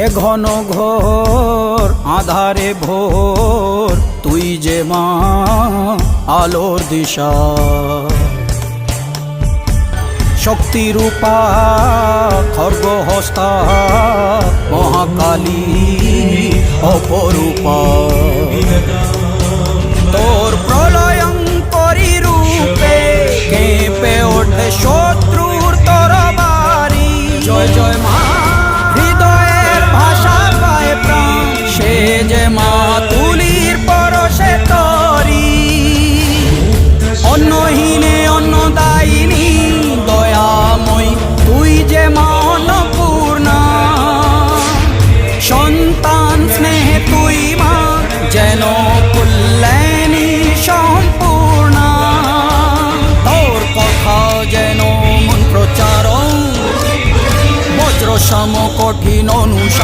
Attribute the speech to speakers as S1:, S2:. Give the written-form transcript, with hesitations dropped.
S1: এ ঘন ঘোর আধারে ভোর তুই যে মা আলোর দিশা, শক্তিরূপা খর্গহস্তা মহাকালী অপরূপা। তোর প্রলয়ঙ্করী রূপে কেঁপে ওঠে শত্রুর তরবারি। জয় জয় মা, হৃদয়ের ভাষা পায় প্রাণ, সে যে মা তুলির পরশে তরি। অন্নহীনে অন্নদায়িনী দয়াময়ী তুই যে মা অন্নপূর্ণা। সন্তান স্নেহে তুই মা যেন কল্যাণী সম্পূর্ণা। তোর কথা যেন মন্ত্রোচ্চারণ, বজ্র সম কঠিন অনুশাসন।